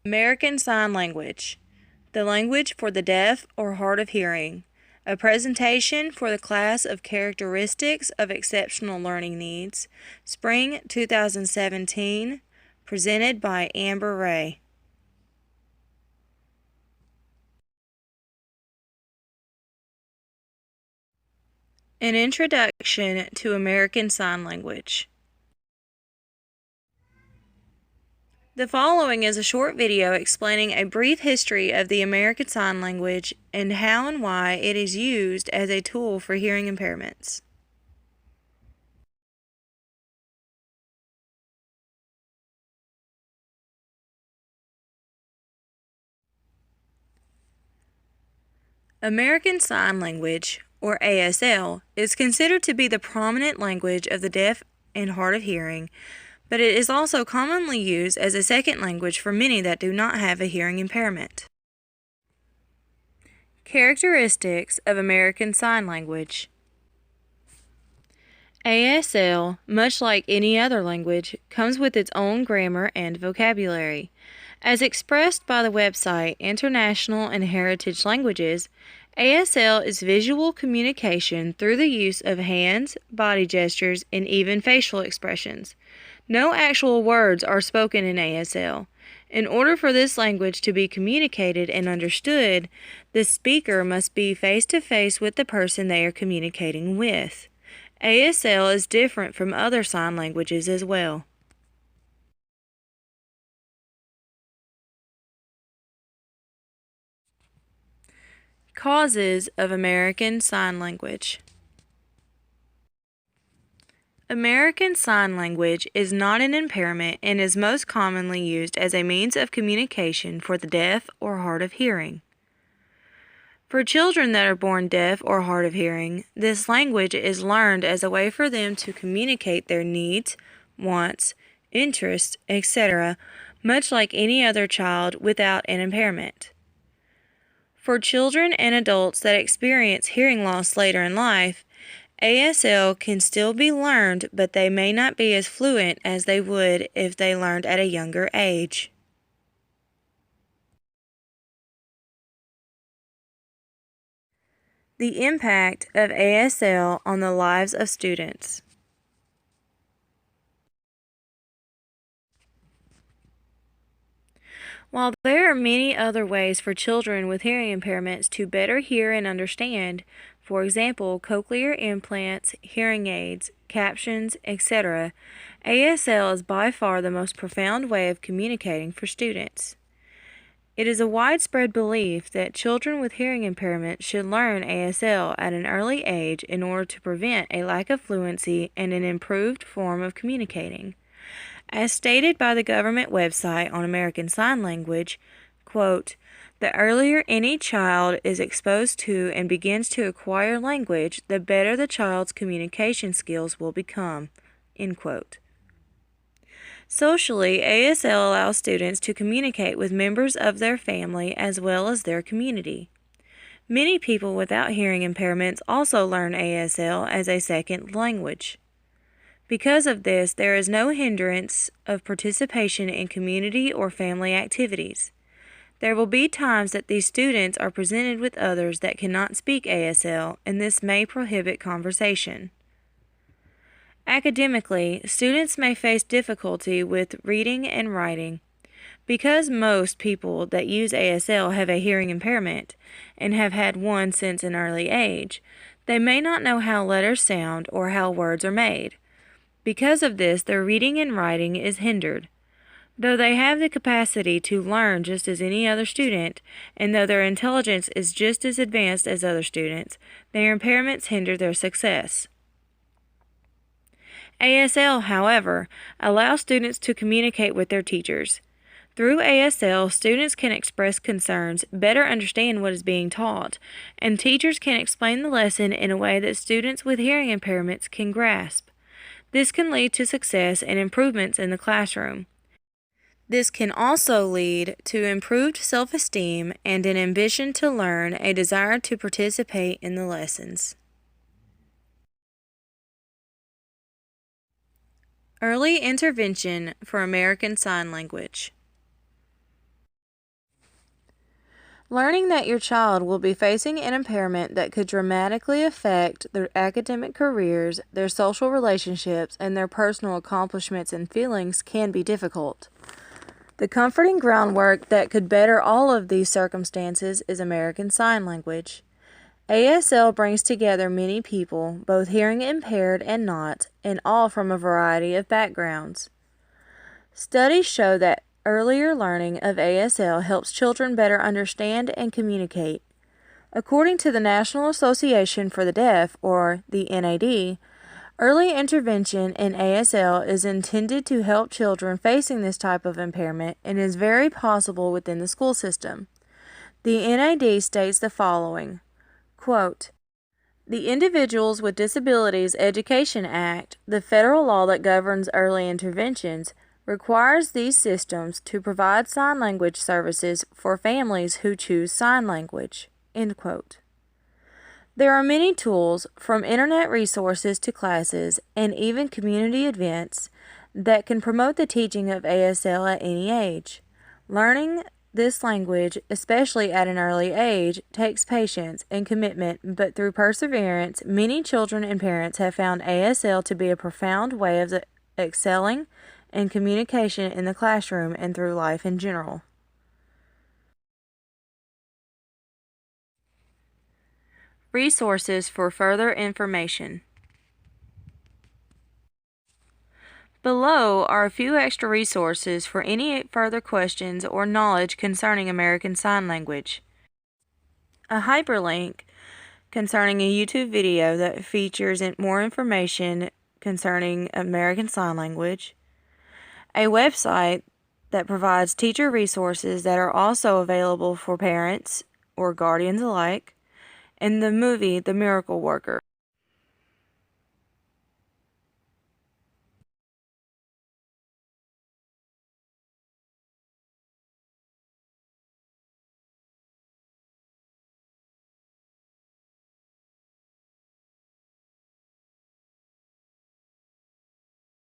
American Sign Language, the language for the deaf or hard of hearing. A presentation for the class of Characteristics of Exceptional Learning Needs, Spring 2017, presented by Amber Ray. An Introduction to American Sign Language. The following is a short video explaining a brief history of the American Sign Language and how and why it is used as a tool for hearing impairments. American Sign Language, or ASL, is considered to be the prominent language of the deaf and hard of hearing, but it is also commonly used as a second language for many that do not have a hearing impairment. Characteristics of American Sign Language. ASL, much like any other language, comes with its own grammar and vocabulary. As expressed by the website International and Heritage Languages, ASL is visual communication through the use of hands, body gestures, and even facial expressions. No actual words are spoken in ASL. In order for this language to be communicated and understood, the speaker must be face-to-face with the person they are communicating with. ASL is different from other sign languages as well. Causes of American Sign Language. American Sign Language is not an impairment and is most commonly used as a means of communication for the deaf or hard of hearing. For children that are born deaf or hard of hearing, this language is learned as a way for them to communicate their needs, wants, interests, etc., much like any other child without an impairment. For children and adults that experience hearing loss later in life, ASL can still be learned, but they may not be as fluent as they would if they learned at a younger age. The impact of ASL on the lives of students. While there are many other ways for children with hearing impairments to better hear and understand, for example, cochlear implants, hearing aids, captions, etc., ASL is by far the most profound way of communicating for students. It is a widespread belief that children with hearing impairment should learn ASL at an early age in order to prevent a lack of fluency and an improved form of communicating. As stated by the government website on American Sign Language, quote, "The earlier any child is exposed to and begins to acquire language, the better the child's communication skills will become," end quote. Socially, ASL allows students to communicate with members of their family as well as their community. Many people without hearing impairments also learn ASL as a second language. Because of this, there is no hindrance of participation in community or family activities. There will be times that these students are presented with others that cannot speak ASL, and this may prohibit conversation. Academically, students may face difficulty with reading and writing. Because most people that use ASL have a hearing impairment and have had one since an early age, they may not know how letters sound or how words are made. Because of this, their reading and writing is hindered. Though they have the capacity to learn just as any other student, and though their intelligence is just as advanced as other students, their impairments hinder their success. ASL, however, allows students to communicate with their teachers. Through ASL, students can express concerns, better understand what is being taught, and teachers can explain the lesson in a way that students with hearing impairments can grasp. This can lead to success and improvements in the classroom. This can also lead to improved self-esteem and an ambition to learn, a desire to participate in the lessons. Early intervention for American Sign Language. Learning that your child will be facing an impairment that could dramatically affect their academic careers, their social relationships, and their personal accomplishments and feelings can be difficult. The comforting groundwork that could better all of these circumstances is American Sign Language. ASL brings together many people, both hearing impaired and not, and all from a variety of backgrounds. Studies show that earlier learning of ASL helps children better understand and communicate. According to the National Association for the Deaf, or the NAD, early intervention in ASL is intended to help children facing this type of impairment and is very possible within the school system. The NAD states the following, quote, "The Individuals with Disabilities Education Act, the federal law that governs early interventions, requires these systems to provide sign language services for families who choose sign language." End quote. There are many tools, from internet resources to classes, and even community events, that can promote the teaching of ASL at any age. Learning this language, especially at an early age, takes patience and commitment, but through perseverance, many children and parents have found ASL to be a profound way of excelling in communication in the classroom and through life in general. Resources for further information. Below are a few extra resources for any further questions or knowledge concerning American Sign Language. A hyperlink concerning a YouTube video that features more information concerning American Sign Language. A website that provides teacher resources that are also available for parents or guardians alike. And the movie The Miracle Worker.